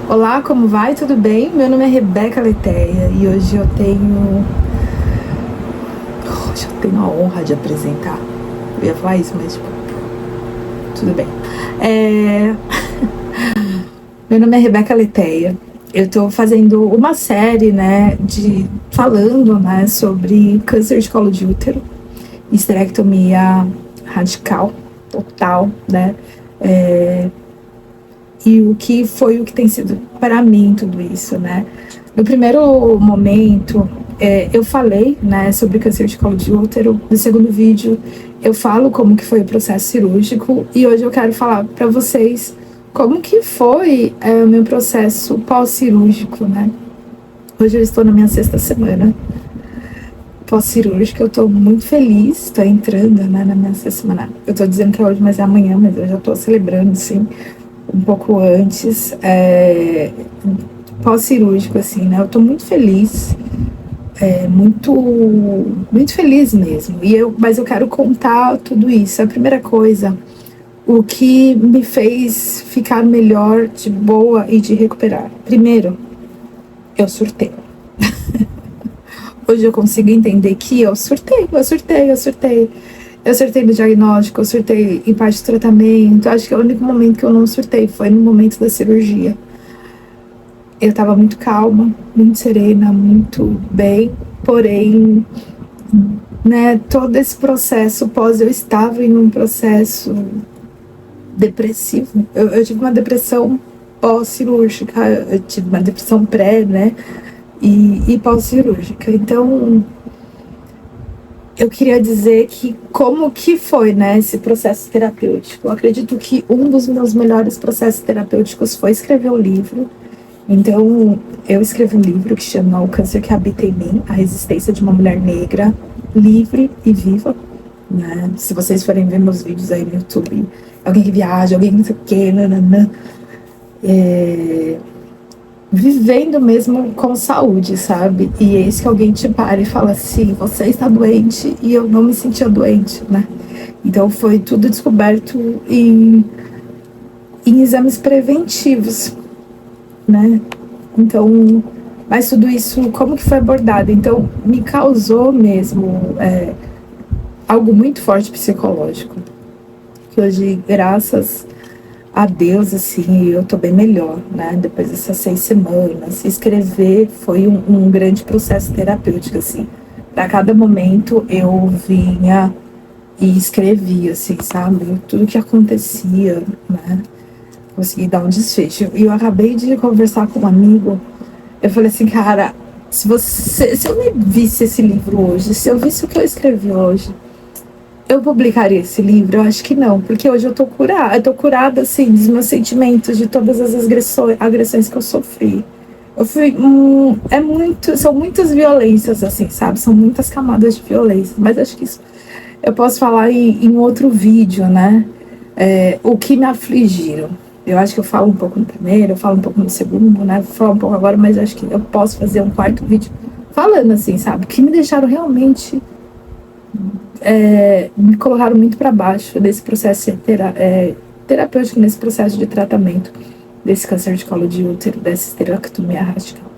Olá, como vai? Tudo bem? Meu nome é Rebeca Leteia e hoje eu tenho a honra de apresentar. Eu ia falar isso, mas tudo bem. Meu nome é Rebeca Leteia. Eu estou fazendo uma série, falando, sobre câncer de colo de útero, histerectomia radical, total, e o que tem sido para mim tudo isso, né? No primeiro momento, eu falei, sobre câncer de colo de útero. No segundo vídeo, eu falo como que foi o processo cirúrgico. E hoje eu quero falar para vocês como que foi o meu processo pós-cirúrgico, né? Hoje eu estou na minha 6ª semana pós-cirúrgica. Eu estou muito feliz, estou entrando, na minha 6ª semana. Eu estou dizendo que é hoje, mas é amanhã, mas eu já estou celebrando, sim, um pouco antes, pós-cirúrgico, assim, né? Eu tô muito feliz, muito feliz mesmo. Mas eu quero contar tudo isso. A primeira coisa, o que me fez ficar melhor, de boa e de recuperar. Primeiro, eu surtei. Hoje eu consigo entender que eu surtei. Eu surtei no diagnóstico, eu surtei em parte do tratamento. Acho que o único momento que eu não surtei foi no momento da cirurgia. Eu estava muito calma, muito serena, muito bem, porém, todo esse processo eu estava em um processo depressivo. Eu tive uma depressão pós-cirúrgica, eu tive uma depressão pré, e pós-cirúrgica. Então, eu queria dizer que como que foi, esse processo terapêutico. Eu acredito que um dos meus melhores processos terapêuticos foi escrever o livro. Então, eu escrevi um livro que chama O Câncer que Habita em Mim, a resistência de uma mulher negra, livre e viva, né? Se vocês forem ver meus vídeos aí no YouTube, alguém que viaja, alguém que não sei o quê, vivendo mesmo com saúde, sabe? E é isso que alguém te para e fala assim, você está doente, e eu não me sentia doente, né? Então, foi tudo descoberto em exames preventivos, né? Então, mas tudo isso, como que foi abordado? Então, me causou mesmo algo muito forte psicológico. Que hoje, graças a Deus, assim, eu tô bem melhor, né? Depois dessas 6 semanas. Escrever foi um grande processo terapêutico, assim. Para cada momento, eu vinha e escrevia, assim, sabe? Tudo que acontecia, né? Consegui dar um desfecho. E eu acabei de conversar com um amigo. Eu falei assim, cara, se eu me visse esse livro hoje, se eu visse o que eu escrevi hoje, eu publicaria esse livro? Eu acho que não, porque hoje eu tô curada, assim, dos meus sentimentos, de todas as agressões que eu sofri. Eu fui, são muitas violências, assim, sabe? São muitas camadas de violência, mas acho que isso eu posso falar em outro vídeo, né? O que me afligiram. Eu acho que eu falo um pouco no primeiro, eu falo um pouco no segundo, né? Vou falar um pouco agora, mas acho que eu posso fazer um 4º vídeo falando, assim, sabe? Que me deixaram realmente... me colocaram muito para baixo desse processo terapêutico, nesse processo de tratamento desse câncer de colo de útero, dessa histerectomia radical.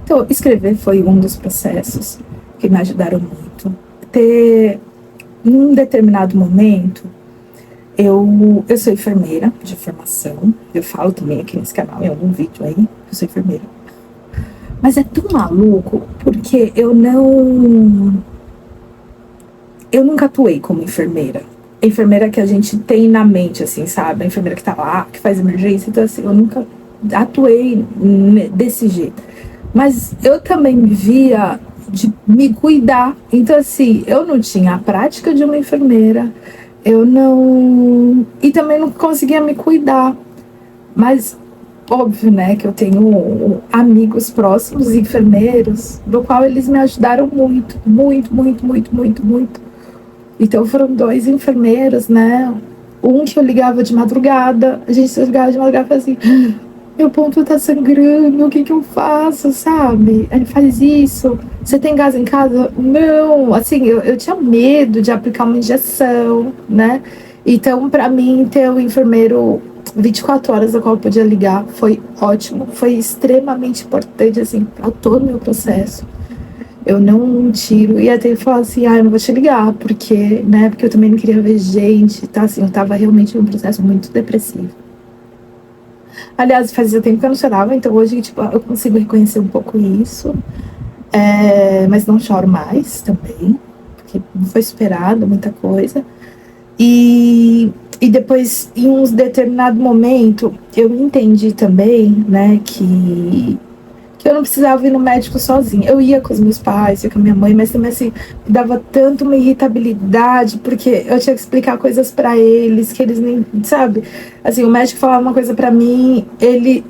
Então, escrever foi um dos processos que me ajudaram muito. Num determinado momento, eu sou enfermeira de formação. Eu falo também aqui nesse canal, em algum vídeo aí, eu sou enfermeira. Mas é tão maluco, porque eu nunca atuei como enfermeira. A enfermeira que a gente tem na mente, assim, sabe? A enfermeira que tá lá, que faz emergência. Então, assim, eu nunca atuei desse jeito. Mas eu também me via de me cuidar. Então, assim, eu não tinha a prática de uma enfermeira. E também não conseguia me cuidar. Mas, óbvio, né, que eu tenho amigos próximos, enfermeiros, do qual eles me ajudaram muito, muito, muito, muito, muito, muito. Então, foram 2 enfermeiros, né? Um que eu ligava de madrugada, a gente ligava de madrugada e fazia assim, meu ponto tá sangrando, o que eu faço, sabe? Ele faz isso, você tem gás em casa? Não, assim, eu tinha medo de aplicar uma injeção, né? Então, pra mim, ter o enfermeiro 24 horas a qual eu podia ligar, foi ótimo, foi extremamente importante, assim, para todo o meu processo. Eu não tiro, e até ele falou assim, eu não vou te ligar, porque, né, porque eu também não queria ver gente, tá, assim, eu tava realmente num processo muito depressivo. Aliás, fazia tempo que eu não chorava, então hoje, tipo, eu consigo reconhecer um pouco isso, mas não choro mais também, porque foi superado muita coisa. E depois, em um determinado momento, eu entendi também, né, que eu não precisava ir no médico sozinha. Eu ia com os meus pais, ia com a minha mãe, mas também, assim, me dava tanto uma irritabilidade, porque eu tinha que explicar coisas pra eles, que eles nem, sabe? Assim, o médico falava uma coisa pra mim,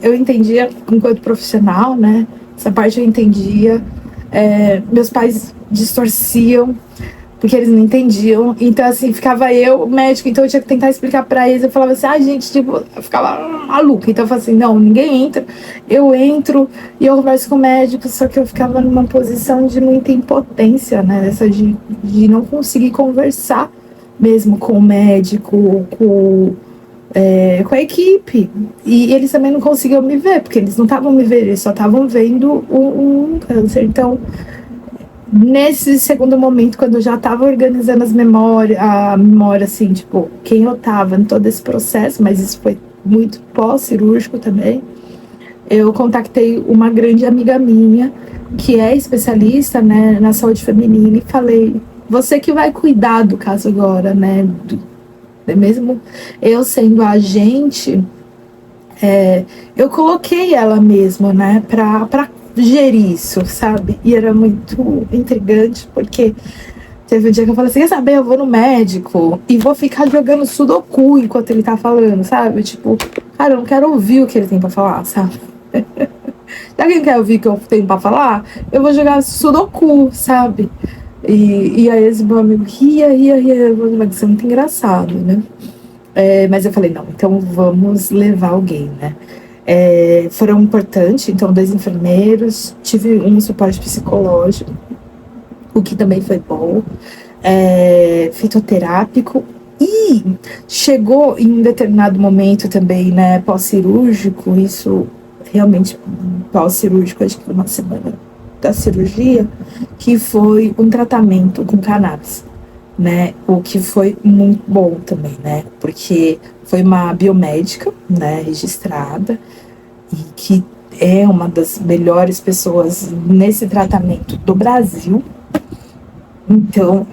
eu entendia enquanto profissional, né? Essa parte eu entendia. Meus pais distorciam, porque eles não entendiam. Então, assim, ficava eu, médico, então eu tinha que tentar explicar pra eles. Eu falava assim, gente, tipo, eu ficava maluca. Então eu falava assim, não, ninguém entra. Eu entro e eu converso com o médico, só que eu ficava numa posição de muita impotência, né? Essa de não conseguir conversar mesmo com o médico, com a equipe. E eles também não conseguiam me ver, porque eles não estavam me vendo, eles só estavam vendo um câncer. Então, nesse segundo momento, quando eu já estava organizando a memória, assim, tipo, quem eu estava em todo esse processo, mas isso foi muito pós-cirúrgico também, eu contactei uma grande amiga minha, que é especialista, né, na saúde feminina, e falei, você que vai cuidar do caso agora, né, mesmo eu sendo a agente, eu coloquei ela mesmo, né, pra gerir isso, sabe? E era muito intrigante, porque teve um dia que eu falei assim, quer saber, eu vou no médico e vou ficar jogando sudoku enquanto ele tá falando, sabe? Tipo, cara, eu não quero ouvir o que ele tem pra falar, sabe? Já que não quer ouvir o que eu tenho pra falar, eu vou jogar sudoku, sabe? E aí esse meu amigo ria, mas isso é muito engraçado, né? Mas eu falei, não, então vamos levar alguém, né? Foram importantes, então, 2 enfermeiros, tive um suporte psicológico, o que também foi bom, fitoterápico, e chegou em um determinado momento também, né, pós-cirúrgico, isso realmente pós-cirúrgico, acho que foi uma semana da cirurgia, que foi um tratamento com cannabis, né, o que foi muito bom também, né, porque foi uma biomédica, né, registrada, e que é uma das melhores pessoas nesse tratamento do Brasil. Então,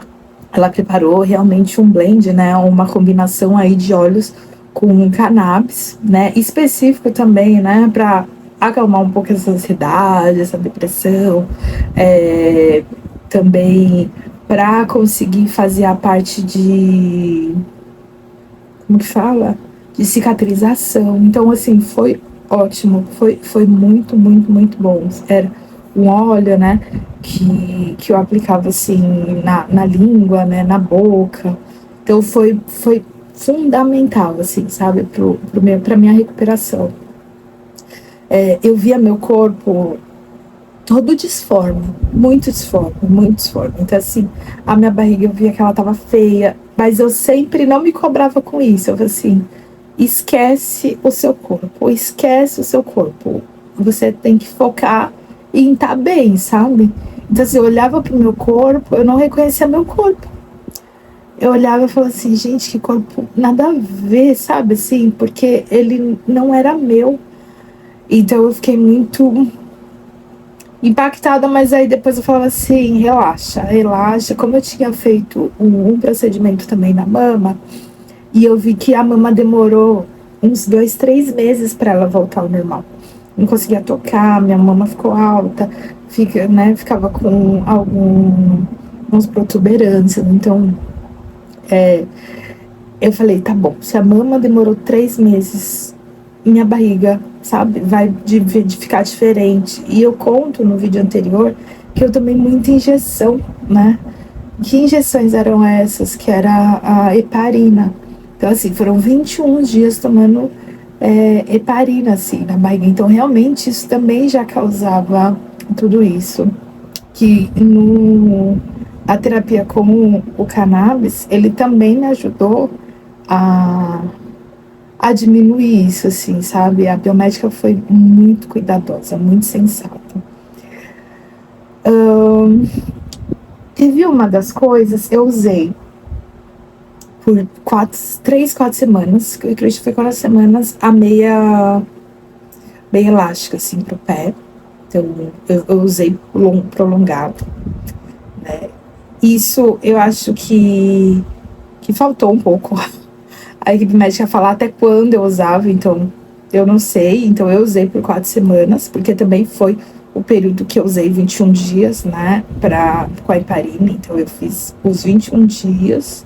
ela preparou realmente um blend, né, uma combinação aí de óleos com cannabis, né, específico também, né, para acalmar um pouco essa ansiedade, essa depressão, também para conseguir fazer a parte de, como que fala? De cicatrização. Então, assim, foi ótimo, foi muito, muito, muito bom. Era um óleo, né, que eu aplicava, assim, na língua, né, na boca. Então, foi fundamental, assim, sabe, pra minha recuperação. Eu via meu corpo todo disforme, muito disforme, muito disforme. Então, assim, a minha barriga, eu via que ela tava feia, mas eu sempre não me cobrava com isso. Eu falei assim, esquece o seu corpo, esquece o seu corpo. Você tem que focar em estar bem, sabe? Então, assim, eu olhava pro meu corpo, eu não reconhecia meu corpo. Eu olhava e falava assim, gente, que corpo nada a ver, sabe? Assim, porque ele não era meu. Então, eu fiquei muito impactada, mas aí depois eu falava assim, relaxa, relaxa. Como eu tinha feito um procedimento também na mama, e eu vi que a mama demorou uns 2, 3 meses para ela voltar ao normal. Não conseguia tocar, minha mama ficou alta, ficava com algumas protuberâncias. Então, eu falei, tá bom, se a mama demorou 3 meses, minha barriga, sabe, vai de ficar diferente. E eu conto no vídeo anterior que eu tomei muita injeção, né? Que injeções eram essas? Que era a heparina. Então, assim, foram 21 dias tomando heparina, assim, na barriga. Então, realmente, isso também já causava tudo isso. Que a terapia com o cannabis, ele também me ajudou a a diminuir isso, assim, sabe? A biomédica foi muito cuidadosa, muito sensata. Teve uma das coisas, eu usei por 3, 4 semanas, eu acredito que foi 4 semanas, a meia elástica, assim, pro pé. Então, eu usei prolongado, né? Isso, eu acho que faltou um pouco. A equipe médica falar até quando eu usava, então eu não sei. Então eu usei por 4 semanas, porque também foi o período que eu usei 21 dias, né, com a heparina. Então eu fiz os 21 dias,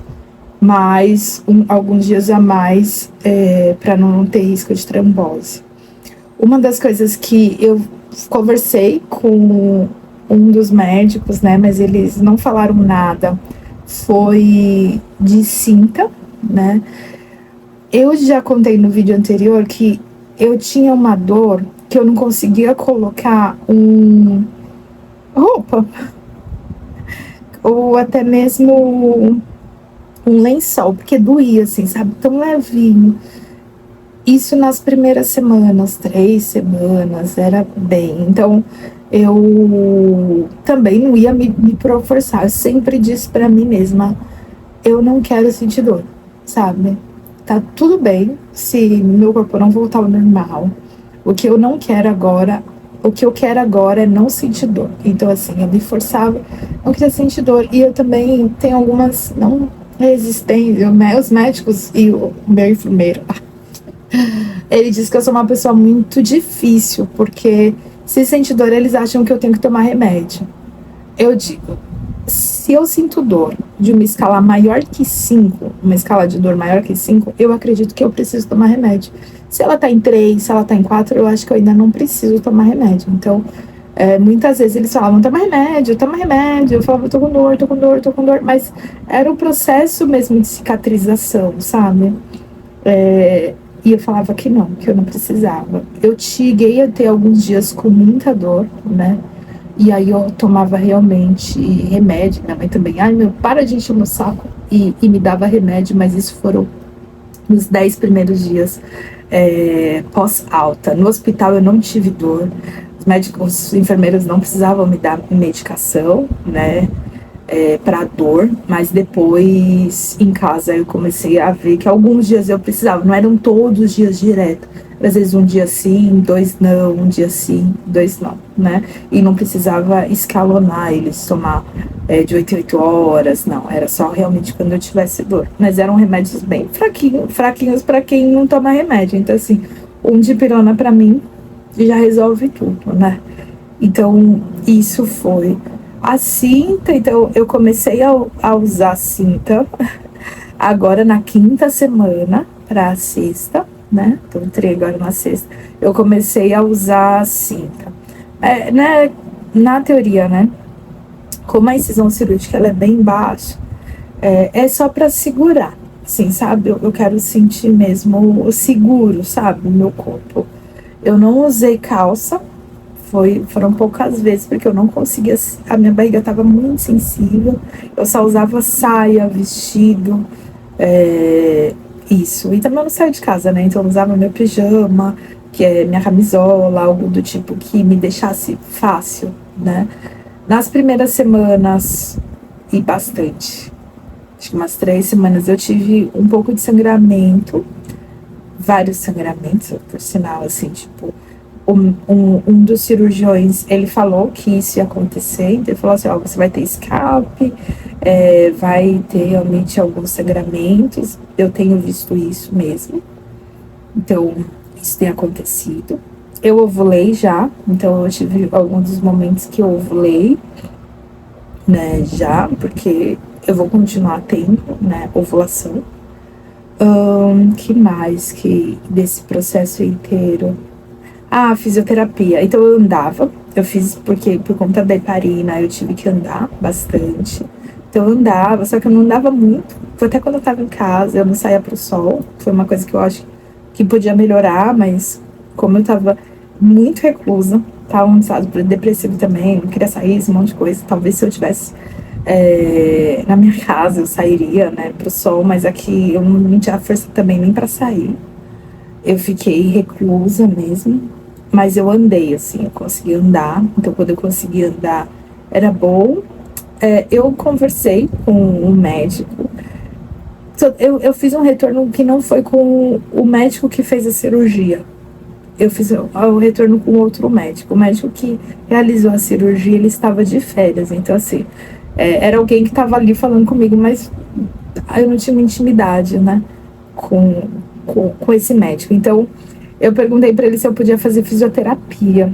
mais alguns dias a mais, para não ter risco de trombose. Uma das coisas que eu conversei com um dos médicos, né, mas eles não falaram nada, foi de cinta, né? Eu já contei no vídeo anterior que eu tinha uma dor que eu não conseguia colocar roupa ou até mesmo um lençol, porque doía, assim, sabe? Tão levinho. Isso nas primeiras semanas, 3 semanas, era bem. Então, eu também não ia me forçar. Eu sempre disse pra mim mesma, eu não quero sentir dor, sabe? Tá tudo bem se meu corpo não voltar ao normal. O que eu não quero agora, o que eu quero agora é não sentir dor. Então, assim, eu me forçava, não queria sentir dor. E eu também tenho algumas não resistências. Os médicos e o meu enfermeiro, ele diz que eu sou uma pessoa muito difícil, porque se sente dor, eles acham que eu tenho que tomar remédio. Eu digo, se eu sinto dor de uma escala maior que 5, uma escala de dor maior que 5, eu acredito que eu preciso tomar remédio. Se ela tá em 3, se ela tá em 4, eu acho que eu ainda não preciso tomar remédio. Então, muitas vezes eles falavam, toma remédio, toma remédio. Eu falava, tô com dor, tô com dor, tô com dor. Mas era o processo mesmo de cicatrização, sabe? E eu falava que eu não precisava. Eu cheguei a ter alguns dias com muita dor, né? E aí eu tomava realmente remédio. Minha mãe também, ai meu, para de encher o meu saco. E me dava remédio, mas isso foram nos 10 primeiros dias pós-alta. No hospital eu não tive dor. Os médicos, os enfermeiros não precisavam me dar medicação, né? Para dor, mas depois em casa eu comecei a ver que alguns dias eu precisava, não eram todos os dias direto, às vezes um dia sim, 2 não, um dia sim, 2 não, né? E não precisava escalonar eles, tomar de 8 em 8 horas, não, era só realmente quando eu tivesse dor, mas eram remédios bem fraquinhos para quem não toma remédio, então assim, um dipirona para mim já resolve tudo, né? Então isso foi a cinta. Então eu comecei a usar cinta agora na 5ª semana para a sexta, né? Então entrei agora na sexta. Eu comecei a usar a cinta. Né? Na teoria, né? Como a incisão cirúrgica ela é bem baixa, é só para segurar, assim, sabe? Eu quero sentir mesmo seguro, sabe? O meu corpo. Eu não usei calça. Foram poucas vezes, porque eu não conseguia, a minha barriga estava muito sensível, eu só usava saia, vestido, isso, e também eu não saio de casa, né, então eu usava meu pijama, que é minha camisola, algo do tipo que me deixasse fácil, né. Nas primeiras semanas, e bastante, acho que umas 3 semanas, eu tive um pouco de sangramento, vários sangramentos, por sinal, assim, tipo, um dos cirurgiões, ele falou que isso ia acontecer, então ele falou assim, ó, você vai ter escape, vai ter realmente alguns sangramentos, eu tenho visto isso mesmo, então isso tem acontecido. Eu ovulei já, então eu tive alguns dos momentos que eu ovulei, né, já, porque eu vou continuar tendo, né, ovulação. Que mais que desse processo inteiro? Fisioterapia. Então eu andava, eu fiz porque por conta da heparina eu tive que andar bastante. Então eu andava, só que eu não andava muito. Foi até quando eu tava em casa, eu não saía pro sol. Foi uma coisa que eu acho que podia melhorar, mas como eu tava muito reclusa, tava um estado depressivo também, não queria sair, esse monte de coisa. Talvez se eu tivesse na minha casa eu sairia, né, pro sol, mas aqui eu não tinha força também nem pra sair. Eu fiquei reclusa mesmo, mas eu andei, assim, eu consegui andar. Então, quando eu consegui andar, era bom. Eu conversei com o médico. Eu fiz um retorno que não foi com o médico que fez a cirurgia. Eu fiz o retorno com outro médico. O médico que realizou a cirurgia, ele estava de férias. Então, assim, era alguém que estava ali falando comigo, mas eu não tinha uma intimidade, né, com esse médico. Então, eu perguntei para ele se eu podia fazer fisioterapia.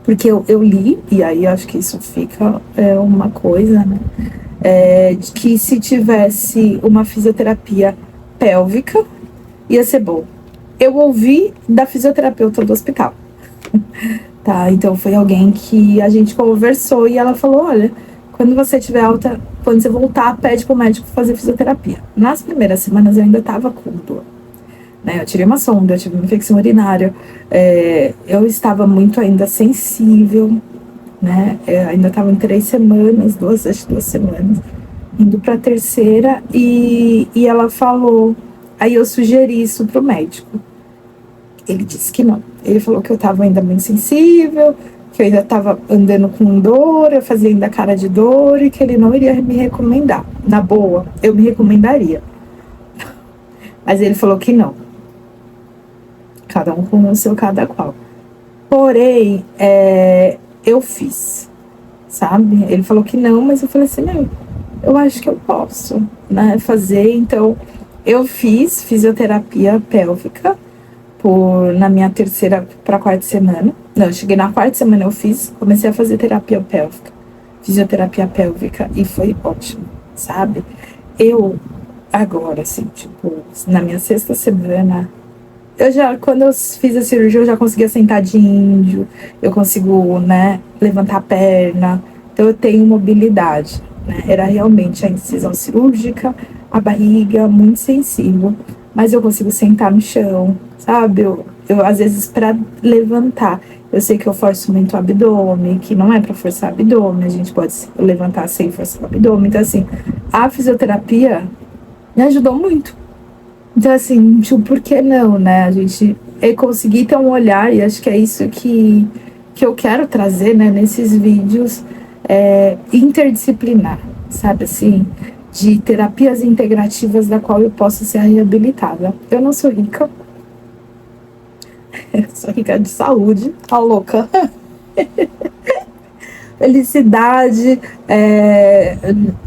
Porque eu li, e aí acho que isso fica uma coisa, né, de que se tivesse uma fisioterapia pélvica, ia ser bom. Eu ouvi da fisioterapeuta do hospital, tá? Então foi alguém que a gente conversou e ela falou, olha, quando você tiver alta, quando você voltar, pede pro médico fazer fisioterapia. Nas primeiras semanas eu ainda tava com dor, né? Eu tirei uma sonda, eu tive uma infecção urinária, eu estava muito ainda sensível, né? Ainda estava em 3 semanas, acho que 2 semanas, indo para a terceira, e ela falou, aí eu sugeri isso pro médico. Ele disse que não. Ele falou que eu estava ainda muito sensível, que eu ainda estava andando com dor, eu fazia ainda cara de dor, e que ele não iria me recomendar. Na boa, eu me recomendaria. Mas ele falou que não. Cada um com o seu cada qual. Porém, eu fiz, sabe? Ele falou que não, mas eu falei assim, não, eu acho que eu posso, né, fazer. Então, eu fiz fisioterapia pélvica na minha terceira para quarta semana. Não, eu cheguei na quarta semana, comecei a fazer terapia pélvica, fisioterapia pélvica, e foi ótimo, sabe? Eu, agora, assim, tipo, na minha sexta semana, quando eu fiz a cirurgia, eu já conseguia sentar de índio, eu consigo, né, levantar a perna, então eu tenho mobilidade, né? Era realmente a incisão cirúrgica, a barriga muito sensível, mas eu consigo sentar no chão, sabe? Eu às vezes, para levantar, eu sei que eu forço muito o abdômen, que não é para forçar o abdômen, a gente pode levantar sem forçar o abdômen. Então, assim, a fisioterapia me ajudou muito. Então, assim, tipo, por que não, né? A gente conseguir ter um olhar, e acho que é isso que eu quero trazer, né, nesses vídeos, interdisciplinar, sabe, assim, de terapias integrativas da qual eu posso ser reabilitada. Eu não sou rica, eu sou rica de saúde, tá louca? Felicidade,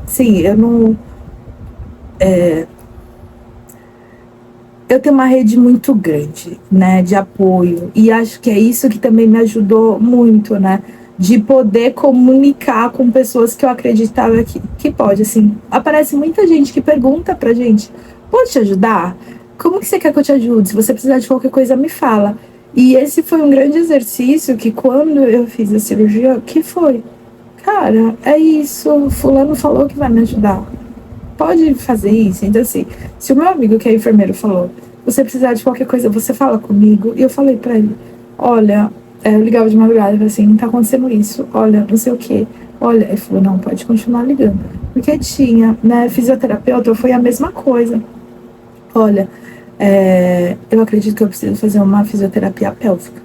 sim, eu não... eu tenho uma rede muito grande, né, de apoio, e acho que é isso que também me ajudou muito, né, de poder comunicar com pessoas que eu acreditava que pode, assim, aparece muita gente que pergunta pra gente, pode te ajudar? Como que você quer que eu te ajude? Se você precisar de qualquer coisa, me fala. E esse foi um grande exercício que quando eu fiz a cirurgia, que foi, cara, é isso, fulano falou que vai me ajudar, pode fazer isso. Então, assim, se o meu amigo que é enfermeiro falou, você precisar de qualquer coisa, você fala comigo. E eu falei pra ele, olha, eu ligava de madrugada e falei assim, não tá acontecendo isso, olha, não sei o quê. Olha, ele falou, não, pode continuar ligando. Porque tinha, né, fisioterapeuta, foi a mesma coisa. Olha, eu acredito que eu preciso fazer uma fisioterapia pélvica.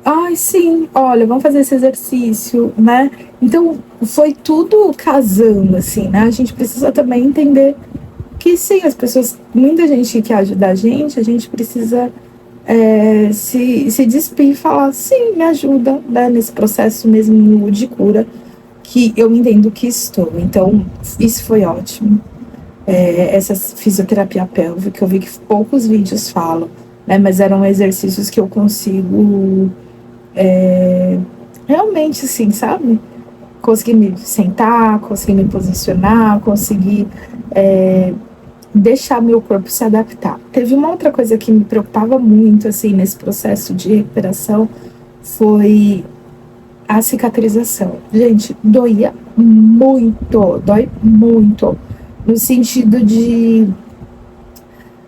Ai, sim, olha, vamos fazer esse exercício, né? Então, foi tudo casando, assim, né? A gente precisa também entender que, sim, as pessoas, muita gente que quer ajudar a gente precisa se despir e falar, sim, me ajuda, né? Nesse processo mesmo de cura que eu entendo que estou. Então, isso foi ótimo. Essa fisioterapia pélvica, eu vi que poucos vídeos falam, né? Mas eram exercícios que eu consigo... realmente, assim, sabe? Conseguir me sentar, conseguir me posicionar, conseguir deixar meu corpo se adaptar. Teve uma outra coisa que me preocupava muito, assim, nesse processo de recuperação, foi a cicatrização. Gente, doía muito, dói muito, no sentido de...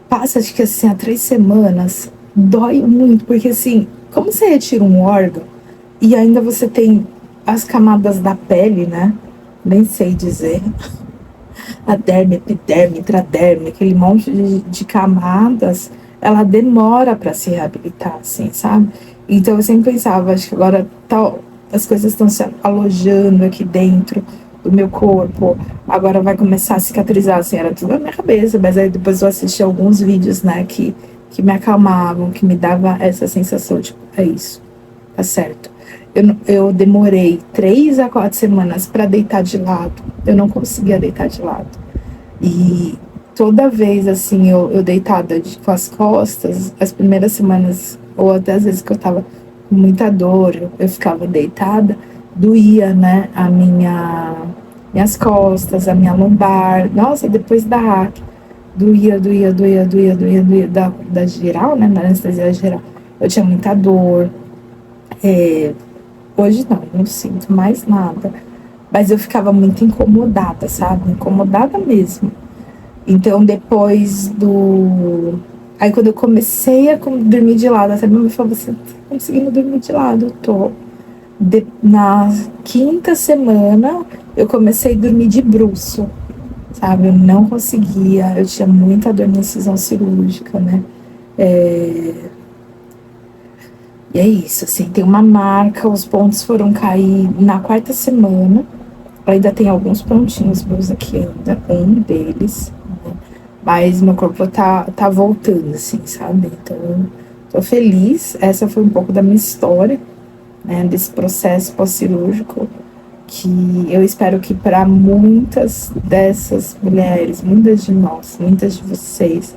passa, acho que assim, há 3 semanas, dói muito, porque assim, como você retira um órgão, e ainda você tem as camadas da pele, né? Nem sei dizer. A derme, epiderme, intraderme, aquele monte de camadas. ela demora para se reabilitar, assim, sabe? Então eu sempre pensava, acho que agora as coisas estão se alojando aqui dentro do meu corpo, agora vai começar a cicatrizar, assim, era tudo na minha cabeça, mas aí depois eu assisti alguns vídeos, né, que me acalmavam, que me dava essa sensação, tipo, é isso, tá certo. Eu demorei 3 a 4 semanas para deitar de lado, eu não conseguia deitar de lado, e toda vez, assim, eu deitada com as costas, as primeiras semanas, ou até às vezes que eu tava com muita dor, eu ficava deitada, doía, né, minhas costas, a minha lombar. Nossa, depois da hack, doía, da geral, né, na anestesia geral. Eu tinha muita dor. Hoje não sinto mais nada. Mas eu ficava muito incomodada, sabe? Incomodada mesmo. Então, depois do... Aí, quando eu comecei a dormir de lado, até minha mãe falou, você tá conseguindo dormir de lado? Eu tô. Na 5ª semana, eu comecei a dormir de bruço, sabe? Eu não conseguia, eu tinha muita dor na incisão cirúrgica, né? E é isso, assim, tem uma marca, os pontos foram cair na 4ª semana, ainda tem alguns pontinhos meus aqui ainda, um deles, né? Mas meu corpo tá voltando, assim, sabe? Então, tô feliz. Essa foi um pouco da minha história, né? Desse processo pós-cirúrgico, que eu espero que para muitas dessas mulheres, muitas de nós, muitas de vocês,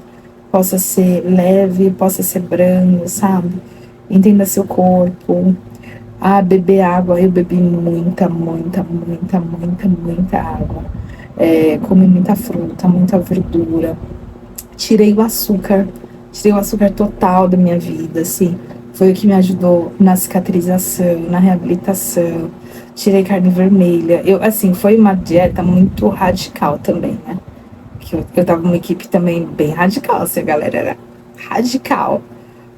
possa ser leve, possa ser brando, sabe? Entenda seu corpo. Beber água, eu bebi muita água. Comi muita fruta, muita verdura. Tirei o açúcar total da minha vida, assim. Foi o que me ajudou na cicatrização, na reabilitação. Tirei carne vermelha. Assim, foi uma dieta muito radical também, né? Que eu tava numa equipe também bem radical, assim, a galera era radical.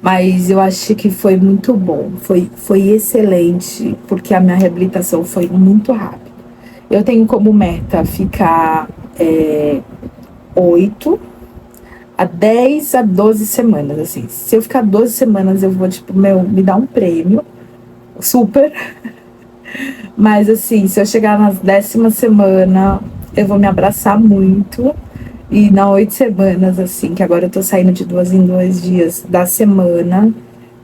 Mas eu acho que foi muito bom, foi excelente, porque a minha reabilitação foi muito rápida. Eu tenho como meta ficar 8 a 10 a 12 semanas, assim. Se eu ficar 12 semanas, eu vou, tipo, me dar um prêmio, super. Mas, assim, se eu chegar na 10ª semana, eu vou me abraçar muito. E na 8 semanas, assim, que agora eu tô saindo de 2 em 2 dias da semana,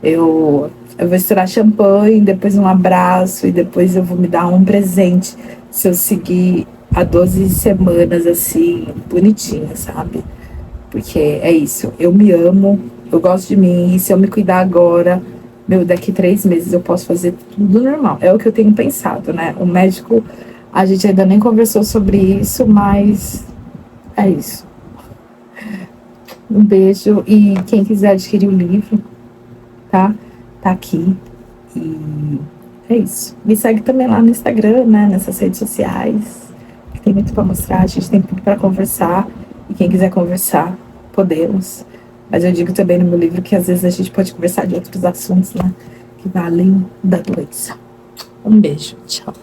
eu vou estourar champanhe, depois um abraço, e depois eu vou me dar um presente se eu seguir a 12 semanas, assim, bonitinha, sabe? Porque é isso, eu me amo, eu gosto de mim, e se eu me cuidar agora, daqui 3 meses eu posso fazer tudo normal. É o que eu tenho pensado, né? O médico, a gente ainda nem conversou sobre isso, mas é isso. Um beijo, e quem quiser adquirir o livro, tá? Tá aqui. E é isso. Me segue também lá no Instagram, né? Nessas redes sociais. Que tem muito pra mostrar, a gente tem muito pra conversar. E quem quiser conversar, podemos. Mas eu digo também no meu livro que às vezes a gente pode conversar de outros assuntos, né? Que valem da doença. Um beijo, tchau.